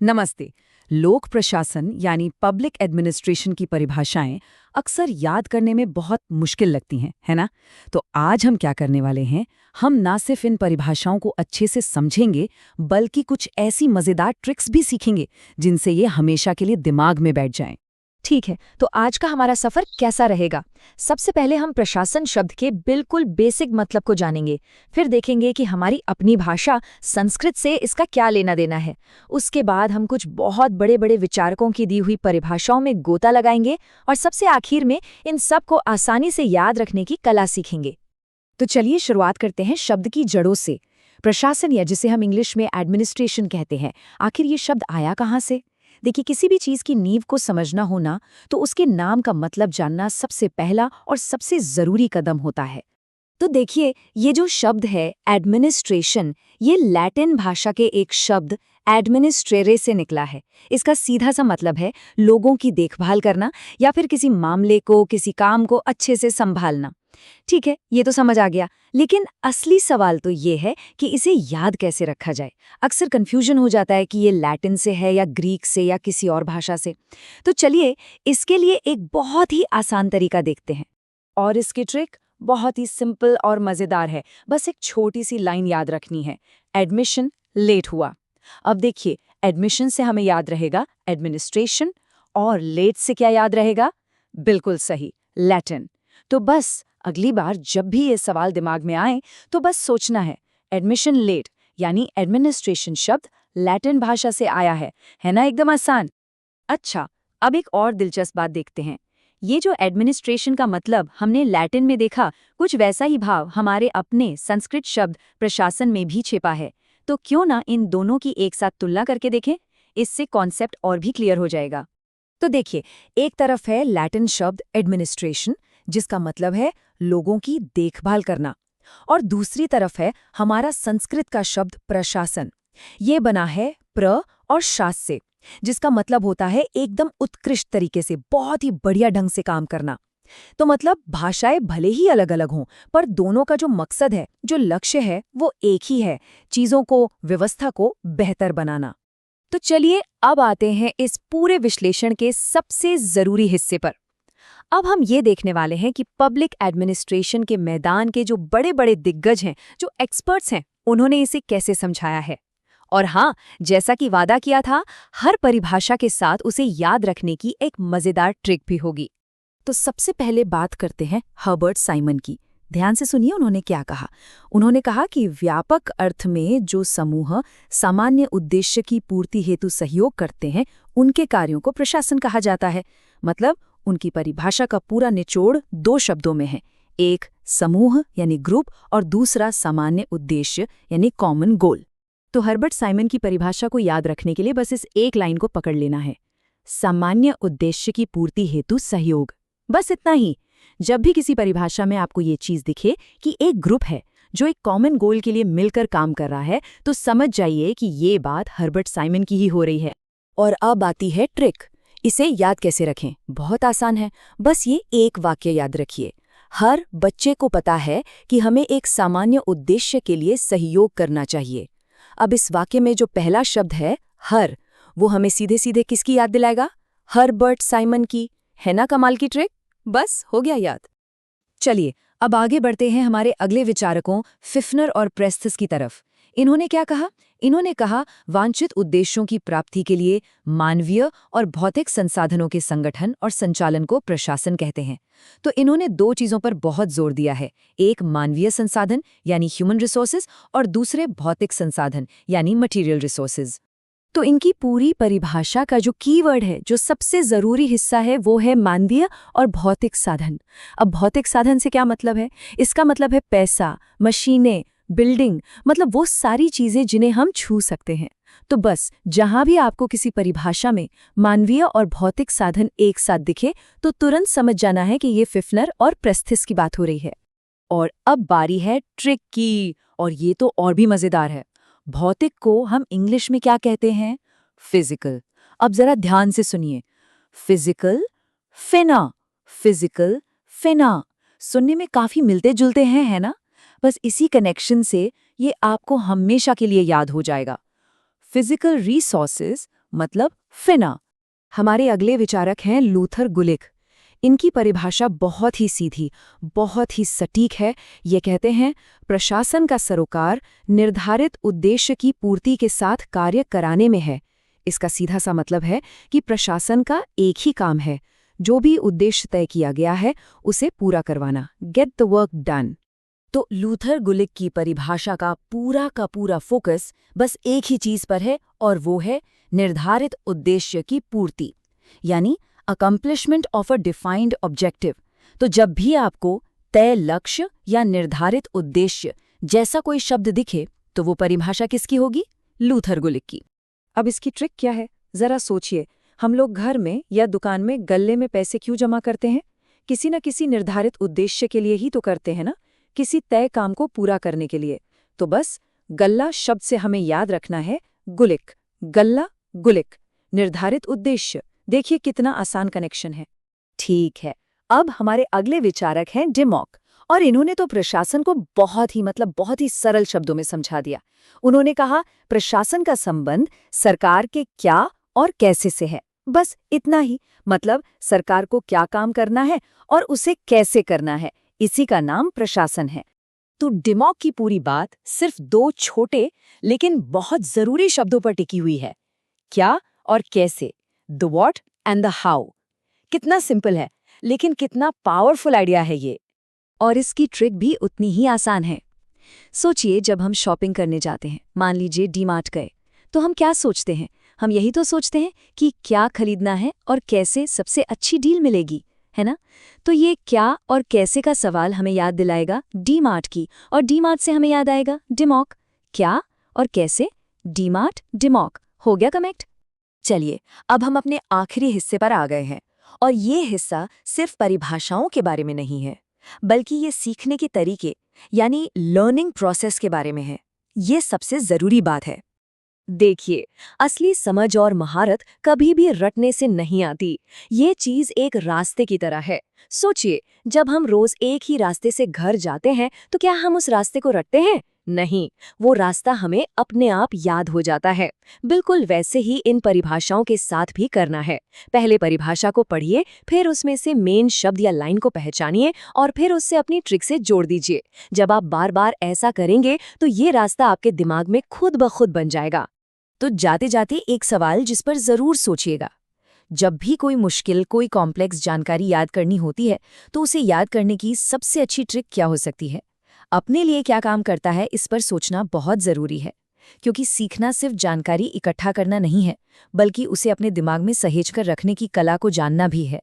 नमस्ते। लोक प्रशासन यानी पब्लिक एडमिनिस्ट्रेशन की परिभाषाएं अक्सर याद करने में बहुत मुश्किल लगती हैं, है ना? तो आज हम क्या करने वाले हैं, हम ना सिर्फ इन परिभाषाओं को अच्छे से समझेंगे, बल्कि कुछ ऐसी मज़ेदार ट्रिक्स भी सीखेंगे जिनसे ये हमेशा के लिए दिमाग में बैठ जाएं। ठीक है, तो आज का हमारा सफर कैसा रहेगा? सबसे पहले हम प्रशासन शब्द के बिल्कुल बेसिक मतलब को जानेंगे। फिर देखेंगे कि हमारी अपनी भाषा संस्कृत से इसका क्या लेना देना है। उसके बाद हम कुछ बहुत बड़े बड़े विचारकों की दी हुई परिभाषाओं में गोता लगाएंगे और सबसे आखिर में इन सब को आसानी से याद रखने की कला सीखेंगे। तो चलिए शुरुआत करते हैं शब्द की जड़ों से। प्रशासन या जिसे हम इंग्लिश में एडमिनिस्ट्रेशन कहते हैं, आखिर ये शब्द आया कहाँ से? देखिए, किसी भी चीज़ की नींव को समझना होना तो उसके नाम का मतलब जानना सबसे पहला और सबसे ज़रूरी कदम होता है। तो देखिए, ये जो शब्द है एडमिनिस्ट्रेशन, ये लैटिन भाषा के एक शब्द एडमिनिस्ट्रेरे से निकला है। इसका सीधा सा मतलब है लोगों की देखभाल करना या फिर किसी मामले को, किसी काम को अच्छे से संभालना। ठीक है, ये तो समझ आ गया, लेकिन असली सवाल तो ये है कि इसे याद कैसे रखा जाए। अक्सर कंफ्यूजन हो जाता है कि ये लैटिन से है या ग्रीक से या किसी और भाषा से। तो चलिए, इसके लिए एक बहुत ही आसान तरीका देखते हैं। और इसकी ट्रिक बहुत ही सिंपल और मज़ेदार है। बस एक छोटी सी लाइन याद रखनी है, एडमिशन लेट हुआ। अब देखिए, एडमिशन से हमें याद रहेगा एडमिनिस्ट्रेशन, और लेट से क्या याद रहेगा? बिल्कुल सही, लैटिन। तो बस अगली बार जब भी ये सवाल दिमाग में आए तो बस सोचना है लेट यानी एडमिनिस्ट्रेशन शब्द लैटिन भाषा से आया है ना? एकदम आसान। अच्छा, अब एक और दिलचस्प बात देखते हैं। ये जो एडमिनिस्ट्रेशन का मतलब हमने लैटिन में देखा, कुछ वैसा ही भाव हमारे अपने संस्कृत शब्द प्रशासन में भी छिपा है। तो क्यों ना इन दोनों की एक साथ तुलना करके देखें, इससे कॉन्सेप्ट और भी क्लियर हो जाएगा। तो देखिए, एक तरफ है लैटिन शब्द एडमिनिस्ट्रेशन, जिसका मतलब है लोगों की देखभाल करना, और दूसरी तरफ है हमारा संस्कृत का शब्द प्रशासन। ये बना है प्र और शास से, जिसका मतलब होता है एकदम उत्कृष्ट तरीके से, बहुत ही बढ़िया ढंग से काम करना। तो मतलब भाषाएं भले ही अलग अलग हों, पर दोनों का जो मकसद है, जो लक्ष्य है, वो एक ही है, चीजों को, व्यवस्था को बेहतर बनाना। तो चलिए अब आते हैं इस पूरे विश्लेषण के सबसे जरूरी हिस्से पर। अब हम ये देखने वाले हैं कि पब्लिक एडमिनिस्ट्रेशन के मैदान के जो बड़े बड़े दिग्गज हैं, जो एक्सपर्ट्स हैं, उन्होंने इसे कैसे समझाया है। और हाँ, जैसा कि वादा किया था, हर परिभाषा के साथ उसे याद रखने की एक मजेदार ट्रिक भी होगी। तो सबसे पहले बात करते हैं हर्बर्ट साइमन की। ध्यान से सुनिए उन्होंने क्या कहा। उन्होंने कहा कि व्यापक अर्थ में जो समूह सामान्य उद्देश्य की पूर्ति हेतु सहयोग करते हैं, उनके कार्यों को प्रशासन कहा जाता है। मतलब उनकी परिभाषा का पूरा निचोड़ दो शब्दों में है, एक समूह यानी ग्रुप और दूसरा सामान्य उद्देश्य यानी कॉमन गोल। तो हर्बर्ट साइमन की परिभाषा को याद रखने के लिए बस इस एक लाइन को पकड़ लेना है, सामान्य उद्देश्य की पूर्ति हेतु सहयोग। बस इतना ही। जब भी किसी परिभाषा में आपको ये चीज दिखे कि एक ग्रुप है जो एक कॉमन गोल के लिए मिलकर काम कर रहा है, तो समझ जाइए कि ये बात हर्बर्ट साइमन की ही हो रही है। और अब आती है ट्रिक। इसे याद कैसे रखें? बहुत आसान है, बस ये एक वाक्य याद रखिए। हर बच्चे को पता है कि हमें एक सामान्य उद्देश्य के लिए सहयोग करना चाहिए। अब इस वाक्य में जो पहला शब्द है हर, वो हमें सीधे सीधे किसकी याद दिलाएगा? हर्बर्ट साइमन की। है ना कमाल की ट्रिक? बस हो गया याद। चलिए अब आगे बढ़ते हैं हमारे अगले विचारकों फिफ्नर और प्रेस्थिस की तरफ। इन्होंने क्या कहा? इन्होंने कहा वांछित उद्देश्यों की प्राप्ति के लिए मानवीय और भौतिक संसाधनों के संगठन और संचालन को प्रशासन कहते हैं। तो इन्होंने दो चीजों पर बहुत जोर दिया है, एक मानवीय संसाधन यानी ह्यूमन रिसोर्सेज और दूसरे भौतिक संसाधन यानी मटेरियल रिसोर्सेज। तो इनकी पूरी परिभाषा का जो कीवर्ड है, जो सबसे जरूरी हिस्सा है, वो है मानवीय और भौतिक साधन। अब भौतिक साधन से क्या मतलब है? इसका मतलब है पैसा, मशीनें, बिल्डिंग, मतलब वो सारी चीजें जिन्हें हम छू सकते हैं। तो बस जहां भी आपको किसी परिभाषा में मानवीय और भौतिक साधन एक साथ दिखे, तो तुरंत समझ जाना है कि ये फिफ्नर और प्रेस्थिस की बात हो रही है। और अब बारी है ट्रिक की, और ये तो और भी मजेदार है। भौतिक को हम इंग्लिश में क्या कहते हैं? फिजिकल। अब जरा ध्यान से सुनिए, फिजिकल फिना, फिजिकल फिना। सुनने में काफी मिलते जुलते हैं, है ना? बस इसी कनेक्शन से ये आपको हमेशा के लिए याद हो जाएगा। फिजिकल रिसोर्सेज मतलब फिना। हमारे अगले विचारक हैं लूथर गुलिक। इनकी परिभाषा बहुत ही सीधी, बहुत ही सटीक है। ये कहते हैं, प्रशासन का सरोकार निर्धारित उद्देश्य की पूर्ति के साथ कार्य कराने में है। इसका सीधा सा मतलब है कि प्रशासन का एक ही काम है, जो भी उद्देश्य तय किया गया है उसे पूरा करवाना, गेट द वर्क डन। तो लूथर गुलिक की परिभाषा का पूरा फोकस बस एक ही चीज पर है, और वो है निर्धारित उद्देश्य की पूर्ति, यानी accomplishment of a defined objective. तो जब भी आपको तय लक्ष्य या निर्धारित उद्देश्य जैसा कोई शब्द दिखे, तो वो परिभाषा किसकी होगी? लूथर गुलिक की। अब इसकी ट्रिक क्या है, जरा सोचिए। हम लोग घर में या दुकान में गल्ले में पैसे क्यों जमा करते हैं? किसी न किसी निर्धारित उद्देश्य के लिए ही तो करते हैं ना, किसी तय काम को पूरा करने के लिए। तो बस गल्ला शब्द से हमें याद रखना है गुलिक, गल्ला गुलिक, निर्धारित उद्देश्य। देखिए कितना आसान कनेक्शन है। ठीक है, अब हमारे अगले विचारक हैं डिमॉक, और इन्होंने तो प्रशासन को बहुत ही सरल शब्दों में समझा दिया। उन्होंने कहा, प्रशासन का संबंध सरकार के क्या और कैसे से है। बस इतना ही, मतलब सरकार को क्या काम करना है और उसे कैसे करना है, इसी का नाम प्रशासन है। तो डिमॉक की पूरी बात सिर्फ दो छोटे लेकिन बहुत जरूरी शब्दों पर टिकी हुई है, क्या और कैसे, the what and the how. कितना सिंपल है, लेकिन कितना पावरफुल आइडिया है ये। और इसकी ट्रिक भी उतनी ही आसान है। सोचिए, जब हम शॉपिंग करने जाते हैं, मान लीजिए डी-मार्ट गए, तो हम क्या सोचते हैं? हम यही तो सोचते हैं कि क्या खरीदना है और कैसे सबसे अच्छी डील मिलेगी, है ना? तो ये क्या और कैसे का सवाल हमें याद दिलाएगा डी-मार्ट की, और डी-मार्ट से हमें याद आएगा डिमॉक। क्या और कैसे, डी-मार्ट, डिमॉक, हो गया कनेक्ट। चलिए, अब हम अपने आखिरी हिस्से पर आ गए हैं, और ये हिस्सा सिर्फ परिभाषाओं के बारे में नहीं है, बल्कि ये सीखने के तरीके यानी लर्निंग प्रोसेस के बारे में है। ये सबसे जरूरी बात है। देखिए, असली समझ और महारत कभी भी रटने से नहीं आती। ये चीज एक रास्ते की तरह है। सोचिए, जब हम रोज एक ही रास्ते से घर जाते हैं, तो क्या हम उस रास्ते को रटते हैं? नहीं, वो रास्ता हमें अपने आप याद हो जाता है। बिल्कुल वैसे ही इन परिभाषाओं के साथ भी करना है। पहले परिभाषा को पढ़िए, फिर उसमें से मेन शब्द या लाइन को पहचानिए, और फिर उससे अपनी ट्रिक से जोड़ दीजिए। जब आप बार बार ऐसा करेंगे, तो ये रास्ता आपके दिमाग में खुद ब खुद बन जाएगा। तो जाते जाते एक सवाल जिस पर जरूर सोचिएगा। जब भी कोई मुश्किल, कोई कॉम्प्लेक्स जानकारी याद करनी होती है, तो उसे याद करने की सबसे अच्छी ट्रिक क्या हो सकती है? अपने लिए क्या काम करता है, इस पर सोचना बहुत जरूरी है। क्योंकि सीखना सिर्फ जानकारी इकट्ठा करना नहीं है, बल्कि उसे अपने दिमाग में सहेज कर रखने की कला को जानना भी है।